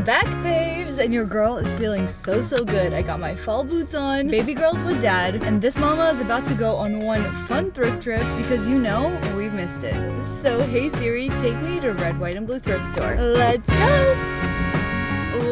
I'm back, babes, and your girl is feeling so good. I got my fall boots on, baby girls with dad, and this mama is about to go on one fun thrift trip because you know we've missed it. So hey Siri, take me to Red, White, and Blue thrift store. Let's go!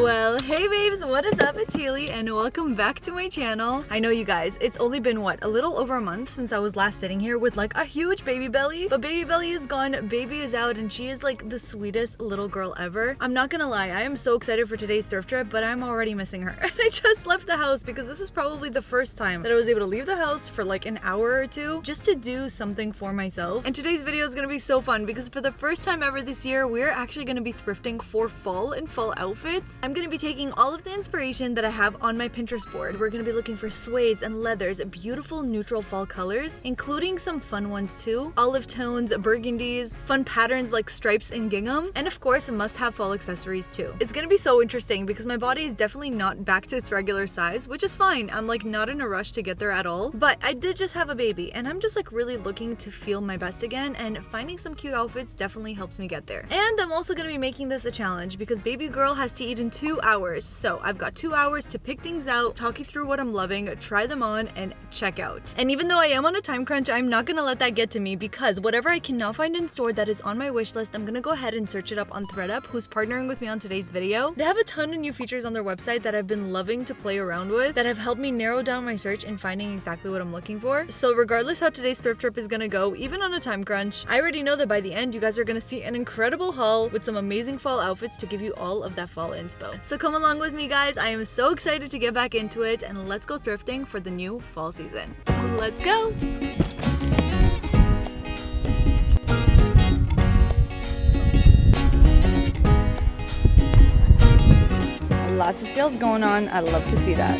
Well, hey babes, what is up? It's Haley and welcome back to my channel. I know you guys, it's only been what, a little over a month since I was last sitting here with like a huge baby belly, but baby belly is gone, baby is out, and she is like the sweetest little girl ever. I'm not gonna lie, I am so excited for today's thrift trip, but I'm already missing her. And I just left the house because this is probably the first time that I was able to leave the house for like an hour or two just to do something for myself. And today's video is gonna be so fun because for the first time ever this year, we're actually gonna be thrifting for fall and fall outfits. I'm gonna be taking all of the inspiration that I have on my Pinterest board. We're gonna be looking for suedes and leathers, beautiful neutral fall colors, including some fun ones too. Olive tones, burgundies, fun patterns like stripes and gingham, and of course must-have fall accessories too. It's gonna be so interesting because my body is definitely not back to its regular size, which is fine. I'm like not in a rush to get there at all, but I did just have a baby and I'm just like really looking to feel my best again, and finding some cute outfits definitely helps me get there. And I'm also gonna be making this a challenge because baby girl has to eat in 2 hours. So I've got 2 hours to pick things out, talk you through what I'm loving, try them on, and check out. And even though I am on a time crunch, I'm not gonna let that get to me because whatever I cannot find in store that is on my wish list, I'm gonna go ahead and search it up on ThredUp, who's partnering with me on today's video. They have a ton of new features on their website that I've been loving to play around with that have helped me narrow down my search and finding exactly what I'm looking for. So regardless how today's thrift trip is gonna go, even on a time crunch, I already know that by the end you guys are gonna see an incredible haul with some amazing fall outfits to give you all of that fall inspo. So come along with me guys, I am so excited to get back into it and let's go thrifting for the new fall season. Let's go! Lots of sales going on, I love to see that.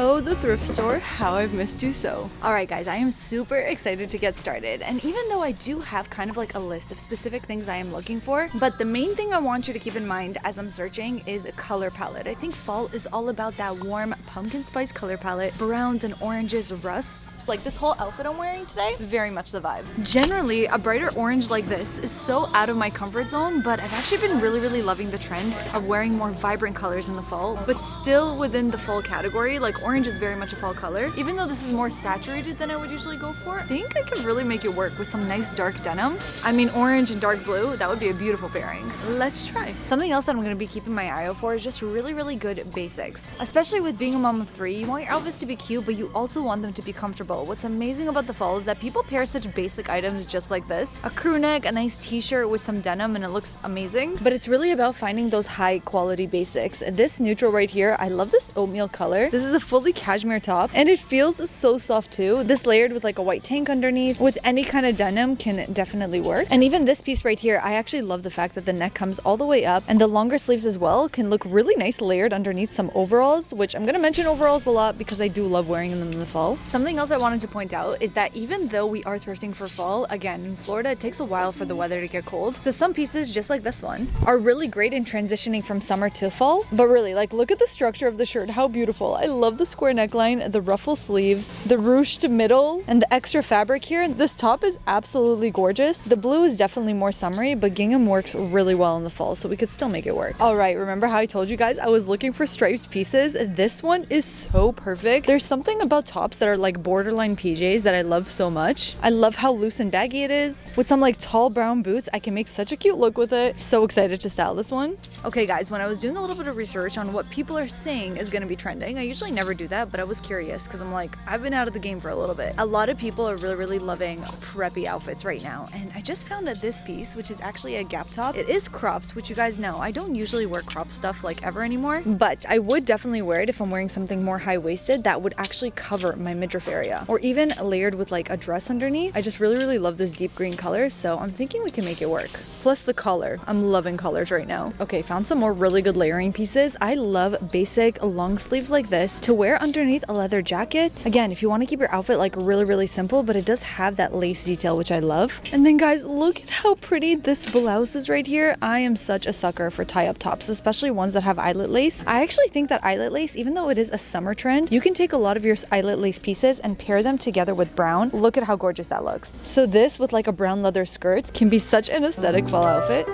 Oh, the thrift store, how I've missed you so. Alright guys, I am super excited to get started, and even though I do have kind of like a list of specific things I am looking for, but the main thing I want you to keep in mind as I'm searching is a color palette. I think fall is all about that warm pumpkin spice color palette, browns and oranges, rusts. Like this whole outfit I'm wearing today, very much the vibe. Generally, a brighter orange like this is so out of my comfort zone, but I've actually been really loving the trend of wearing more vibrant colors in the fall, but still within the fall category. Like orange is very much a fall color. Even though this is more saturated than I would usually go for, I think I can really make it work with some nice dark denim. I mean, orange and dark blue, that would be a beautiful pairing. Let's try. Something else that I'm gonna be keeping my eye out for is just really good basics. Especially with being a mom of 3, you want your outfits to be cute, but you also want them to be comfortable. What's amazing about the fall is that people pair such basic items just like this. A crew neck, a nice t-shirt with some denim, and it looks amazing. But it's really about finding those high quality basics. This neutral right here, I love this oatmeal color. This is a fully cashmere top and it feels so soft too. This layered with like a white tank underneath with any kind of denim can definitely work. And even this piece right here, I actually love the fact that the neck comes all the way up and the longer sleeves as well can look really nice layered underneath some overalls, which I'm gonna mention overalls a lot because I do love wearing them in the fall. Something else I wanted to point out is that even though we are thrifting for fall, again, in Florida, it takes a while for the weather to get cold. So some pieces, just like this one, are really great in transitioning from summer to fall. But really, like, look at the structure of the shirt, how beautiful. I love the square neckline, the ruffle sleeves, the ruched middle, and the extra fabric here. This top is absolutely gorgeous. The blue is definitely more summery, but gingham works really well in the fall, so we could still make it work. All right, remember how I told you guys I was looking for striped pieces? This one is so perfect. There's something about tops that are like borderline PJs that I love so much. I love how loose and baggy it is. With some like tall brown boots, I can make such a cute look with it. So excited to style this one. Okay guys, when I was doing a little bit of research on what people are saying is going to be trending, I usually never do that, but I was curious because I'm like, I've been out of the game for a little bit. A lot of people are really loving preppy outfits right now, and I just found that this piece, which is actually a Gap top, it is cropped, which you guys know I don't usually wear crop stuff like ever anymore, but I would definitely wear it if I'm wearing something more high-waisted that would actually cover my midriff area, or even layered with like a dress underneath. I just really love this deep green color, so I'm thinking we can make it work. Plus the collar, I'm loving colors right now. Okay, found some more really good layering pieces. I love basic long sleeves like this to wear underneath a leather jacket. Again, if you want to keep your outfit like really simple, but it does have that lace detail, which I love. And then guys, look at how pretty this blouse is right here. I am such a sucker for tie-up tops, especially ones that have eyelet lace. I actually think that eyelet lace, even though it is a summer trend, you can take a lot of your eyelet lace pieces and pair them together with brown. Look at how gorgeous that looks. So this with like a brown leather skirt can be such an aesthetic fall outfit.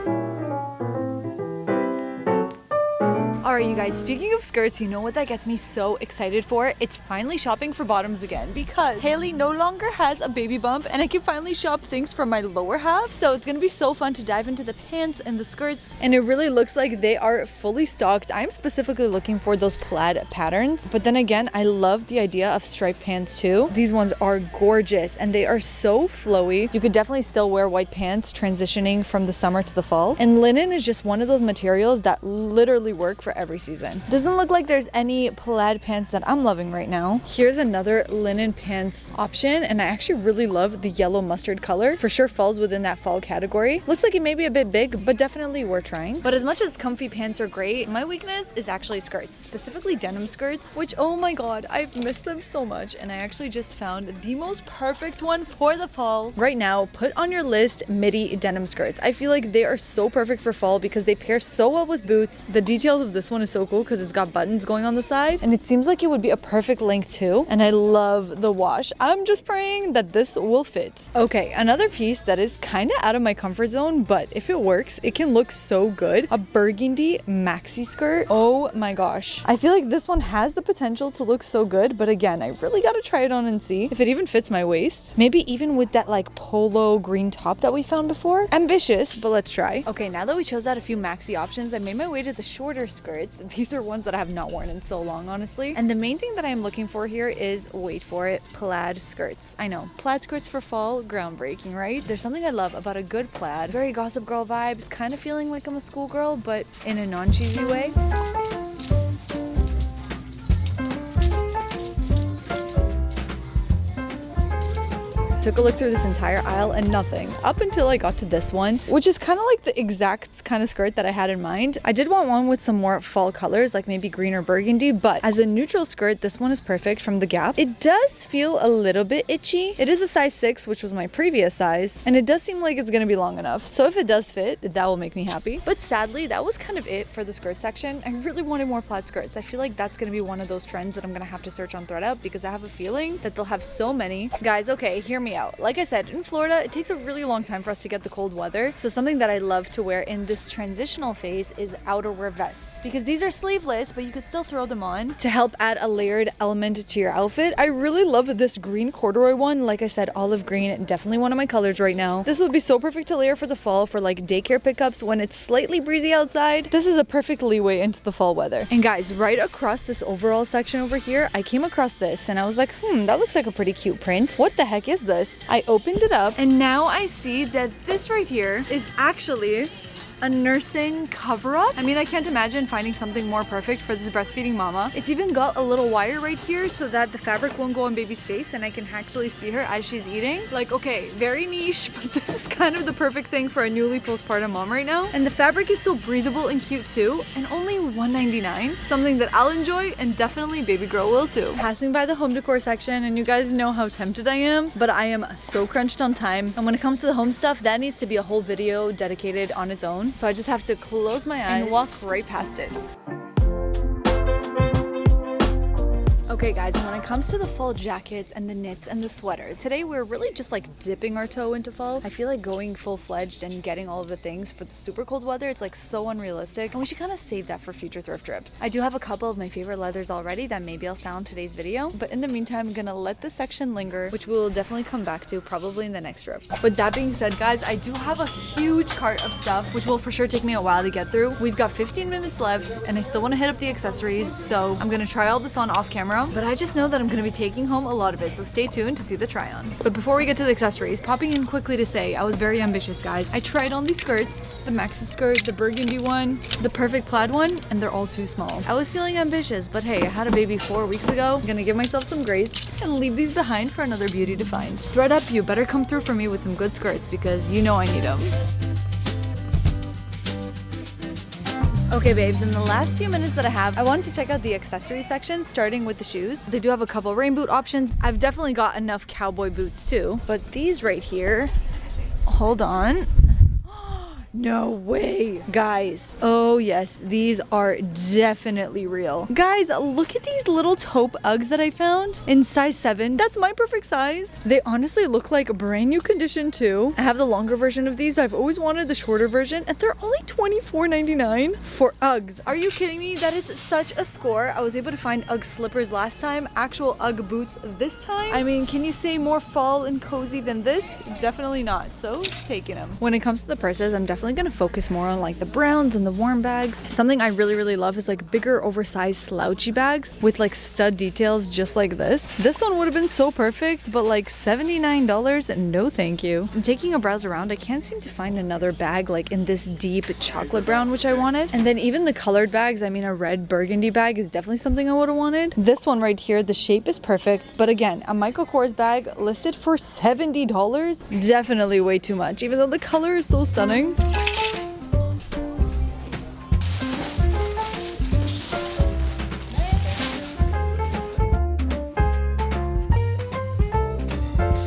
Alright you guys, speaking of skirts, you know what that gets me so excited for? It's finally shopping for bottoms again, because Haley no longer has a baby bump and I can finally shop things for my lower half. So it's gonna be so fun to dive into the pants and the skirts, and it really looks like they are fully stocked. I'm specifically looking for those plaid patterns, but then again, I love the idea of striped pants too. These ones are gorgeous and they are so flowy. You could definitely still wear white pants transitioning from the summer to the fall, and linen is just one of those materials that literally work for every season. Doesn't look like there's any plaid pants that I'm loving right now. Here's another linen pants option, and I actually really love the yellow mustard color. For sure falls within that fall category. Looks like it may be a bit big, but definitely worth trying. But as much as comfy pants are great, my weakness is actually skirts, specifically denim skirts, which oh my god, I've missed them so much, and I actually just found the most perfect one for the fall. Right now, put on your list midi denim skirts. I feel like they are so perfect for fall because they pair so well with boots. The details of this one is so cool because it's got buttons going on the side, and it seems like it would be a perfect length too, and I love the wash. I'm just praying that this will fit. Okay, another piece that is kind of out of my comfort zone, but if it works, it can look so good. A burgundy maxi skirt. Oh my gosh. I feel like this one has the potential to look so good, but again, I really gotta try it on and see if it even fits my waist. Maybe even with that like polo green top that we found before. Ambitious, but let's try. Okay, now that we chose out a few maxi options, I made my way to the shorter skirts. These are ones that I have not worn in so long, honestly. And the main thing that I am looking for here is, wait for it, plaid skirts. I know, plaid skirts for fall, groundbreaking, right? There's something I love about a good plaid. Very Gossip Girl vibes, kind of feeling like I'm a schoolgirl, but in a non-cheesy way. Took a look through this entire aisle and nothing, up until I got to this one, which is kind of like the exact kind of skirt that I had in mind. I did want one with some more fall colors, like maybe green or burgundy, but as a neutral skirt, this one is perfect from the Gap. It does feel a little bit itchy. It is a size 6, which was my previous size, and it does seem like it's gonna be long enough. So if it does fit, that will make me happy. But sadly, that was kind of it for the skirt section. I really wanted more plaid skirts. I feel like that's gonna be one of those trends that I'm gonna have to search on ThredUp, because I have a feeling that they'll have so many. Guys, okay, hear me out. Like I said, in Florida, it takes a really long time for us to get the cold weather. So something that I love to wear in this transitional phase is outerwear vests, because these are sleeveless, but you could still throw them on to help add a layered element to your outfit. I really love this green corduroy one. Like I said, olive green, definitely one of my colors right now. This would be so perfect to layer for the fall for like daycare pickups when it's slightly breezy outside. This is a perfect leeway into the fall weather. And guys, right across this overall section over here, I came across this and I was like, that looks like a pretty cute print. What the heck is this? I opened it up and now I see that this right here is actually a nursing cover-up. I mean, I can't imagine finding something more perfect for this breastfeeding mama. It's even got a little wire right here so that the fabric won't go on baby's face and I can actually see her as she's eating. Like, okay, very niche, but this is kind of the perfect thing for a newly postpartum mom right now. And the fabric is so breathable and cute too, and only $1.99. Something that I'll enjoy and definitely baby girl will too. Passing by the home decor section, and you guys know how tempted I am, but I am so crunched on time. And when it comes to the home stuff, that needs to be a whole video dedicated on its own. So I just have to close my eyes and walk right past it. Okay guys, when it comes to the fall jackets and the knits and the sweaters, today we're really just like dipping our toe into fall. I feel like going full-fledged and getting all of the things for the super cold weather, it's like so unrealistic, and we should kind of save that for future thrift trips. I do have a couple of my favorite leathers already that maybe I'll sell in today's video, but in the meantime, I'm gonna let this section linger, which we will definitely come back to probably in the next trip. But that being said, guys, I do have a huge cart of stuff, which will for sure take me a while to get through. We've got 15 minutes left, and I still want to hit up the accessories, so I'm gonna try all this on off camera. But I just know that I'm going to be taking home a lot of it, so stay tuned to see the try on. But before we get to the accessories, popping in quickly to say I was very ambitious, guys. I tried on these skirts, the maxi skirt, the burgundy one, the perfect plaid one, and they're all too small. I was feeling ambitious, but hey, I had a baby 4 weeks ago. I'm gonna give myself some grace and leave these behind for another beauty to find. ThredUp, you better come through for me with some good skirts because you know I need them. Okay, babes, in the last few minutes that I have, I wanted to check out the accessory section, starting with the shoes. They do have a couple rain boot options. I've definitely got enough cowboy boots too, but these right here, hold on. No way, guys. Oh yes, these are definitely real. Guys, look at these little taupe Uggs that I found in size 7. That's my perfect size. They honestly look like brand new condition too. I have the longer version of these. I've always wanted the shorter version, and they're only $24.99 for Uggs. Are you kidding me? That is such a score. I was able to find Ugg slippers last time, actual Ugg boots this time. I mean, can you say more fall and cozy than this? Definitely not. So taking them. When it comes to the purses, I'm definitely gonna focus more on like the browns and the warm bags. Something I really love is like bigger oversized slouchy bags with like stud details just like this. This one would have been so perfect, but like $79, no thank you. I'm taking a browse around. I can't seem to find another bag like in this deep chocolate brown, which I wanted. And then even the colored bags, I mean a red burgundy bag is definitely something I would have wanted. This one right here, the shape is perfect, but again, a Michael Kors bag listed for $70, definitely way too much, even though the color is so stunning.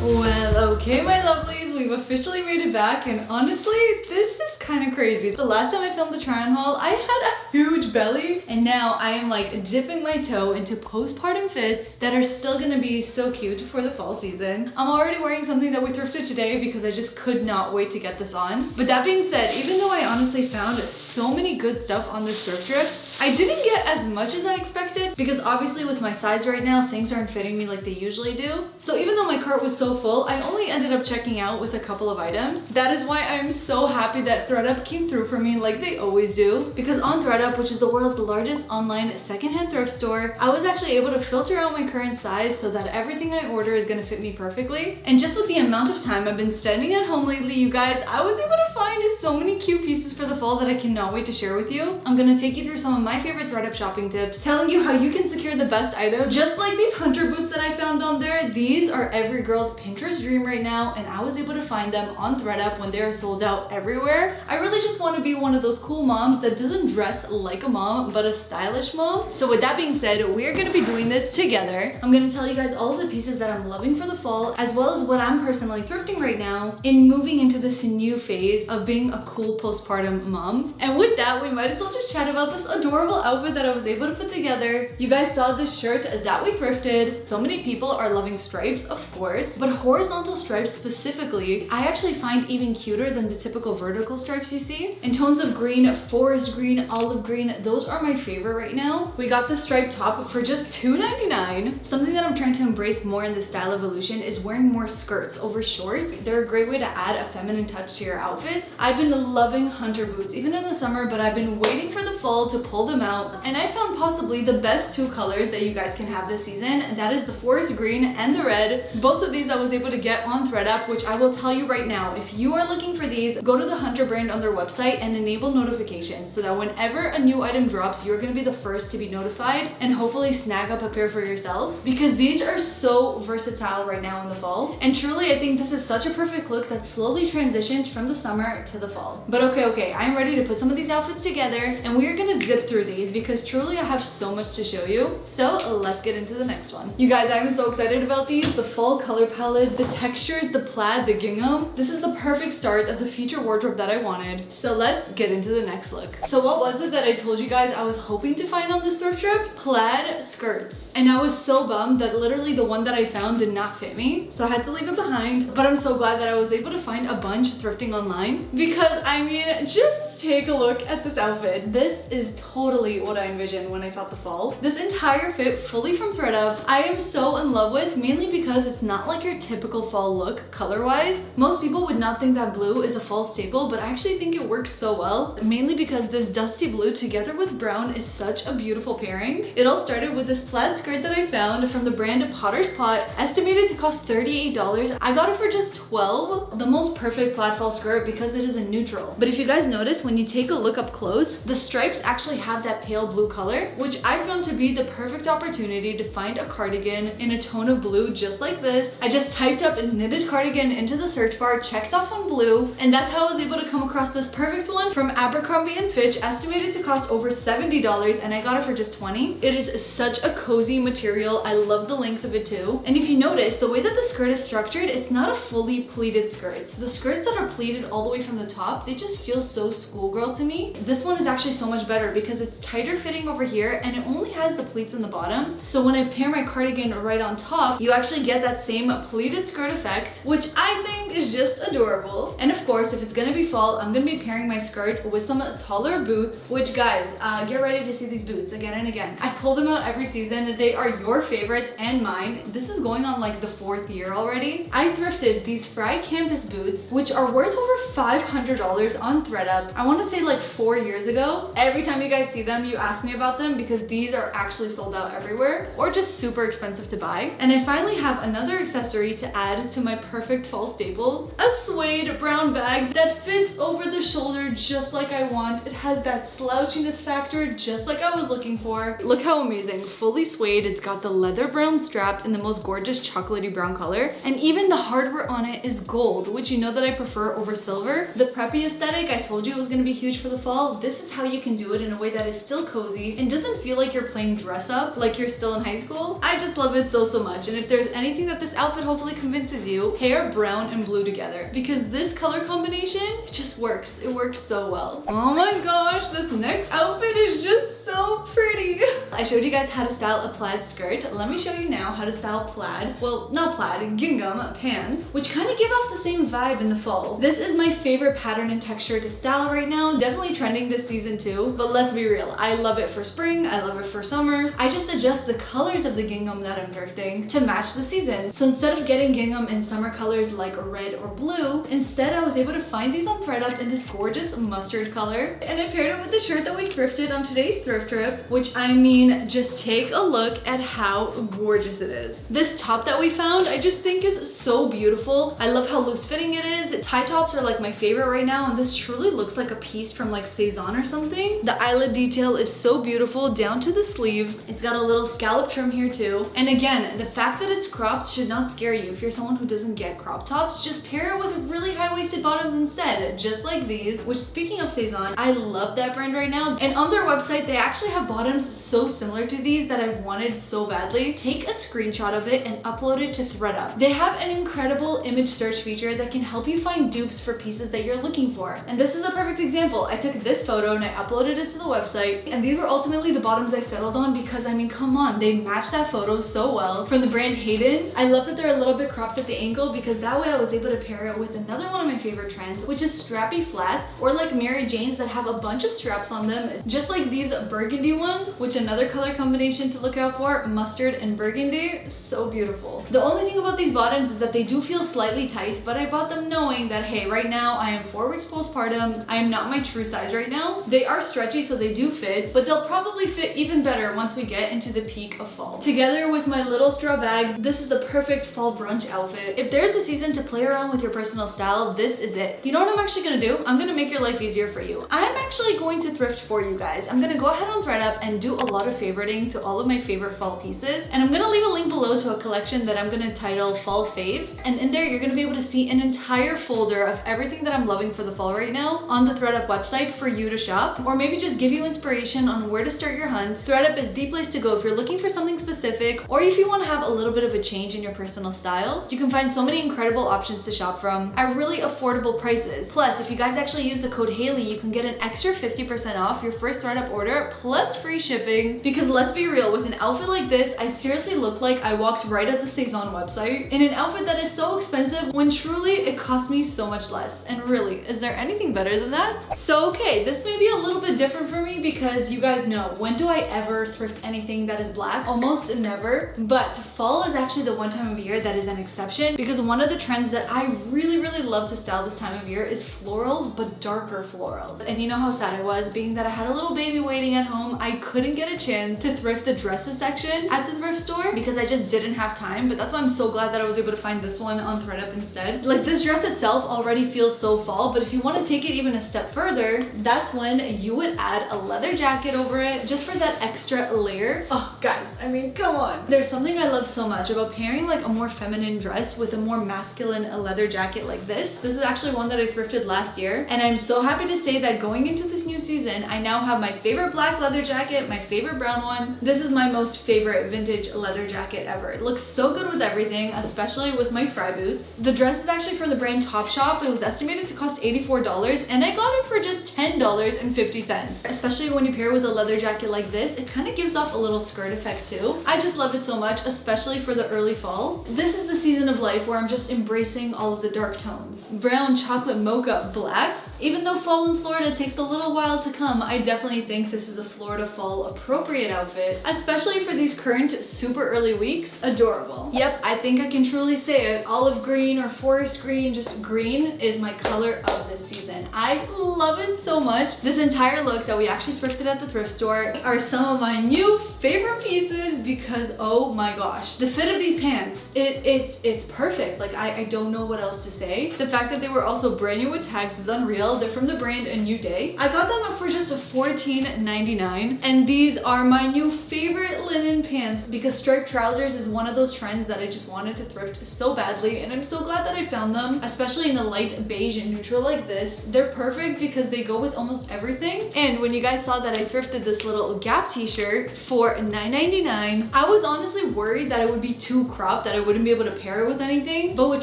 Well, okay, my lovelies, we've officially made it back, and honestly, this is kind of crazy. The last time I filmed the try-on haul, I had a huge belly, and now I am like dipping my toe into postpartum fits that are still gonna be so cute for the fall season. I'm already wearing something that we thrifted today because I just could not wait to get this on. But that being said, even though I honestly found so many good stuff on this thrift trip, I didn't get as much as I expected because obviously with my size right now, things aren't fitting me like they usually do. So even though my cart was so full, I only ended up checking out with a couple of items. That is why I'm so happy that ThredUp came through for me like they always do. Because on ThredUp, which is the world's largest online secondhand thrift store, I was actually able to filter out my current size so that everything I order is gonna fit me perfectly. And just with the amount of time I've been spending at home lately, you guys, I was able to find so many cute pieces for the fall that I cannot wait to share with you. I'm gonna take you through some of my favorite ThredUp shopping tips, telling you how you can secure the best item. Just like these hunter boots that I found on there, these are every girl's Pinterest dream right now, and I was able to find them on ThredUp when they are sold out everywhere. I really just want to be one of those cool moms that doesn't dress like a mom, but a stylish mom. So with that being said, we're gonna be doing this together. I'm gonna tell you guys all of the pieces that I'm loving for the fall, as well as what I'm personally thrifting right now in moving into this new phase of being a cool postpartum mom. And with that, we might as well just chat about this adorable outfit that I was able to put together. You guys saw this shirt that we thrifted. So many people are loving stripes, of course, but horizontal stripes specifically, I actually find even cuter than the typical vertical stripes you see. In tones of green, forest green, olive green, those are my favorite right now. We got this striped top for just $2.99. Something that I'm trying to embrace more in the style evolution is wearing more skirts over shorts. They're a great way to add a feminine touch to your outfits. I've been loving hunter boots even in the summer, but I've been waiting for the fall to pull them out, and I found possibly the best two colors that you guys can have this season, and that is the forest green and the red. Both of these I was able to get on ThredUp, which I will tell you right now, if you are looking for these, go to the Hunter brand on their website and enable notifications so that whenever a new item drops, you're gonna be the first to be notified and hopefully snag up a pair for yourself, because these are so versatile right now in the fall. And truly, I think this is such a perfect look that slowly transitions from the summer to the fall. But okay, I'm ready to put some of these outfits together, and we are gonna zip through these because truly I have so much to show you. So let's get into the next one. You guys, I'm so excited about these. The fall color palette, the textures, the plaid, the gingham. This is the perfect start of the future wardrobe that I wanted. So let's get into the next look. So what was it that I told you guys I was hoping to find on this thrift trip? Plaid skirts. And I was so bummed that literally the one that I found did not fit me, so I had to leave it behind. But I'm so glad that I was able to find a bunch thrifting online, because I mean, just take a look at this outfit. This is totally what I envisioned when I thought the fall. This entire fit fully from ThredUp, I am so in love with, mainly because it's not like your typical fall look color-wise. Most people would not think that blue is a fall staple, but I actually think it works so well, mainly because this dusty blue together with brown is such a beautiful pairing. It all started with this plaid skirt that I found from the brand Potter's Pot, estimated to cost $38. I got it for just $12. The most perfect plaid fall skirt because it is a neutral. But if you guys notice, when you take a look up close, the stripes actually have that pale blue color, which I found to be the perfect opportunity to find a cardigan cardigan in a tone of blue just like this. I just typed up knitted cardigan into the search bar, checked off on blue, and that's how I was able to come across this perfect one from Abercrombie & Fitch, estimated to cost over $70, and I got it for just $20. It is such a cozy material. I love the length of it too. And if you notice, the way that the skirt is structured, it's not a fully pleated skirt. The skirts that are pleated all the way from the top, they just feel so schoolgirl to me. This one is actually so much better because it's tighter fitting over here and it only has the pleats in the bottom. So when I pair my cardigan right on top, you actually get that same pleated skirt effect, which I think is just adorable. And of course, if it's gonna be fall, I'm gonna be pairing my skirt with some taller boots, which guys, get ready to see these boots again and again. I pull them out every season. They are your favorites and mine. This is going on like the 4th year already. I thrifted these Fry Campus boots, which are worth over $500 on ThredUp. I want to say like 4 years ago. Every time you guys see them, you ask me about them because these are actually sold out everywhere or just super expensive to buy. And I finally have another accessory to add to my perfect fall staples, a suede brown bag that fits over the shoulder just like I want. It has that slouchiness factor just like I was looking for. Look how amazing, fully suede. It's got the leather brown strap in the most gorgeous chocolatey brown color, and even the hardware on it is gold, which you know that I prefer over silver. The preppy aesthetic, I told you it was gonna be huge for the fall. This is how you can do it in a way that is still cozy and doesn't feel like you're playing dress up like you're still in high school. I just love it so much. And if there's anything that this outfit hopefully convinces you, pair brown and blue together, because this color combination, it just works. It works so well. Oh my gosh, this next outfit is just so pretty. I showed you guys how to style a plaid skirt. Let me show you now how to style plaid, well, not plaid, gingham pants, which kind of give off the same vibe in the fall. This is my favorite pattern and texture to style right now. Definitely trending this season too, but let's be real. I love it for spring. I love it for summer. I just adjust the colors of the gingham that I'm thrifting to match the season. So instead of getting gingham in summer colors like red or blue, instead I was able to find these on ThredUp in this gorgeous mustard color. And I paired it with the shirt that we thrifted on today's thrift trip, which I mean, just take a look at how gorgeous it is. This top that we found, I just think is so beautiful. I love how loose fitting it is. Tie tops are like my favorite right now, and this truly looks like a piece from like Cezanne or something. The eyelet detail is so beautiful down to the sleeves. It's got a little scallop trim here too. And again, the fact that it's cropped should not scare you. If you're someone who doesn't get crop tops, just pair it with really high-waisted bottoms instead, just like these, which speaking of Cezanne, I love that brand right now. And on their website, they actually have bottoms so similar to these that I've wanted so badly. Take a screenshot of it and upload it to ThredUp. They have an incredible image search feature that can help you find dupes for pieces that you're looking for. And this is a perfect example. I took this photo and I uploaded it to the website, and these were ultimately the bottoms I settled on because I mean, come on, they match that photo so well. From the brand Hayden, I love that they're a little bit cropped at the ankle because that way I was able to pair it with another one of my favorite trends, which is strappy flats, or like Mary Jane's that have a bunch of straps on them, just like these burgundy ones, which another color combination to look out for, mustard and burgundy, so beautiful. The only thing about these bottoms is that they do feel slightly tight, but I bought them knowing that, hey, right now I am 4 weeks postpartum. I am not my true size right now. They are stretchy, so they do fit, but they'll probably fit even better once we get into the peak of fall. Together with my little straw bag, this is the perfect fall brunch outfit. If there's a season to play around with your personal style, this is it. You know what I'm actually gonna do? I'm gonna make your life easier for you. I'm actually going to thrift for you guys. I'm gonna go ahead on ThredUp and do a lot of favoriting to all of my favorite fall pieces, and I'm gonna leave a link below to a collection that I'm gonna title Fall Faves, and in there you're gonna be able to see an entire folder of everything that I'm loving for the fall right now on the ThredUp website for you to shop, or maybe just give you inspiration on where to start your hunt. ThredUp is the place to go if you're looking for something specific, or if you want to have a little bit of a change in your personal style. You can find so many incredible options to shop from at really affordable prices. Plus, if you guys actually use the code Haley, you can get an extra 50% off your first ThredUp order plus free shipping. Because let's be real, with an outfit like this, I seriously look like I walked right at the Cezanne website in an outfit that is so expensive when truly it cost me so much less. And really, is there anything better than that? So okay, this may be a little bit different for me because you guys know, when do I ever thrift anything that is black? Almost never. But fall is actually the one time of year that is an exception, because one of the trends that I really love to style this time of year is florals, but darker florals. And you know how sad I was, being that I had a little baby waiting at home. I couldn't get a chance to thrift the dresses section at the thrift store because I just didn't have time, but that's why I'm so glad that I was able to find this one on ThredUp instead. Like, this dress itself already feels so fall, but if you want to take it even a step further, that's when you would add a leather jacket over it just for that extra layer. Oh guys, I mean, come on. There's something I love so much about pairing like a more feminine dress with a more masculine leather jacket like this. This is actually one that I thrifted last year, and I'm so happy to say that going into this new season, I now have my favorite black leather jacket, my favorite brown one. This is my most favorite vintage leather jacket ever. It looks so good with everything, especially with my Fry boots. The dress is actually from the brand Topshop. It was estimated to cost $84, and I got it for just $10.50. Especially when you pair with a leather jacket like this, it kind of gives off a little skirt effect too. I just love it so much, especially for the early fall. This is the season of life where I'm just embracing all of the dark tones. Brown, chocolate, mocha, blacks. Even though fall in Florida takes a little while to come, I definitely think this is a Florida fall appropriate outfit, especially for these current super early weeks. Adorable. Yep, I think I can truly say it. Olive green or forest green, just green is my color of this season. I love it so much. This entire look that we actually thrifted at the thrift store are some of my new favorite pieces because oh my gosh, the fit of these pants, it's perfect. Like I don't know what else to say. The fact that they were also brand new with tags is unreal. They're from the brand A New Day. I got them for just $14.99, and these are my new favorite linen pants because striped trousers is one of those trends that I just wanted to thrift so badly, and I'm so glad that I found them, especially in a light beige and neutral like this. They're perfect because they go with almost everything. And when you guys saw that I thrifted this little Gap t-shirt for $9.99, I was honestly worried that it would be too cropped, that I wouldn't be able to pair it with anything, but with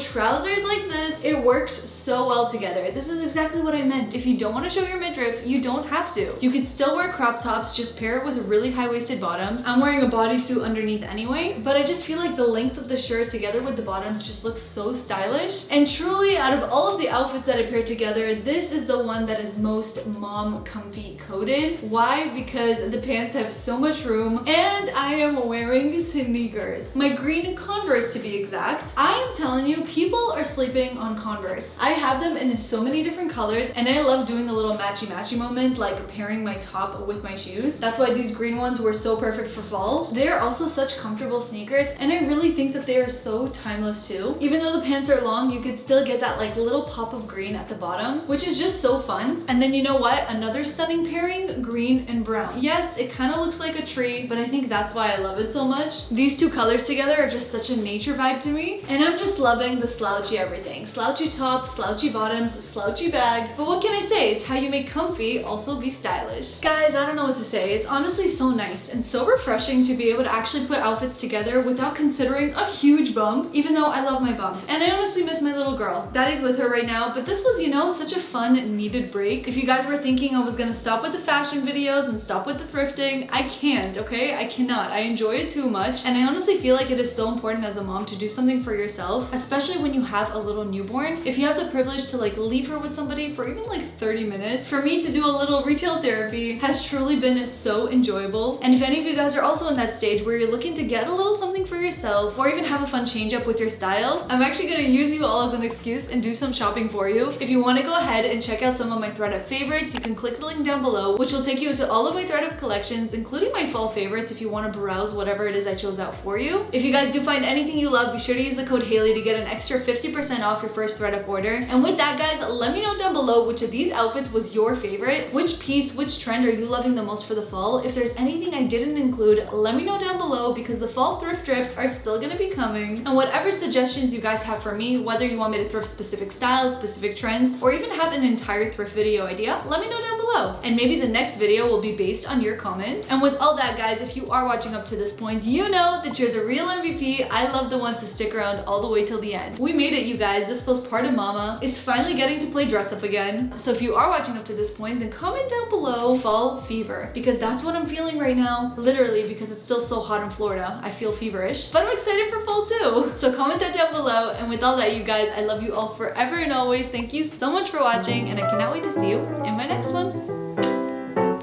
trousers like this, it works so well together. This is exactly what I meant. If you don't want to show your midriff, you don't have to. You could still wear crop tops, just pair it with really high-waisted bottoms. I'm wearing a bodysuit underneath anyway, but I just feel like the length of the shirt together with the bottoms just looks so stylish. And truly, out of all of the outfits that I paired together, this is the one that is most mom comfy coated. Why? Because the pants have so much room, and I am wearing sneakers. My green Converse to be exact. I am telling you, people are sleeping on Converse. I have them in so many different colors, and I love doing a little matchy-matchy moment, like pairing my top with my shoes. That's why these green ones were so perfect for fall. They're also such comfortable sneakers, and I really think that they are so timeless too. Even though the pants are long, you could still get that like little pop of green at the bottom, which is just so fun. And then you know what? Another stunning pairing, green and brown. Yes, it kind of looks like a tree, but I think that's why I love it so much. These two colors together are just such a nature vibe to me, and I'm just loving the slouchy everything. Slouchy top, slouchy bottoms, slouchy bag. But what can I say? It's how you make comfy also be stylish. Guys, I don't know what to say. It's honestly so nice and so refreshing to be able to actually put outfits together without considering a huge bump, even though I love my bump. And I honestly miss my little girl. Daddy's with her right now, but this was, you know, such a fun, needed break. If you guys were thinking I was gonna stop with the fashion videos and stop with the thrifting, I can't, okay? I cannot. I enjoy it too much, and I honestly feel like it is so important as a mom to do something for yourself, especially when you have a little newborn. If you have the privilege to like leave her with somebody for even like 30 minutes, for me to do a little retail therapy has truly been so enjoyable. And if any of you guys are also in that stage where you're looking to get a little something for yourself or even have a fun change up with your style, I'm actually gonna use you all as an excuse and do some shopping for you. If you want to go ahead and check out some of my ThredUp favorites, you can click the link down below, which will take you to all of my ThredUp collections, including my fall favorites if you want to browse whatever it is I chose out for you. If you guys do find anything you love, be sure to use the code Haley to get an extra 50% off your first ThredUp order. And with that, guys, let me know down below which of these outfits was your favorite, which piece, which trend are you loving the most for the fall. If there's anything I didn't include, let me know down below because the fall thrift trips are still gonna be coming. And whatever suggestions you guys have for me, whether you want me to thrift specific styles, specific trends, or even have an entire thrift video idea, let me know down below. And maybe the next video will be based on your comments. And with all that, guys, if you are watching up to this point, you know that you're the real MVP. I love the ones who stick around all the way till the end. We made it, you guys. This postpartum mama is finally getting to play dress up again. So if you are watching up to this point, then comment down below fall fever, because that's what I'm feeling right now. Literally, because it's still so hot in Florida, I feel feverish, but I'm excited for fall too. So comment that down below. And with all that, you guys, I love you all forever and always. Thank you so much for watching, and I cannot wait to see you in my next one.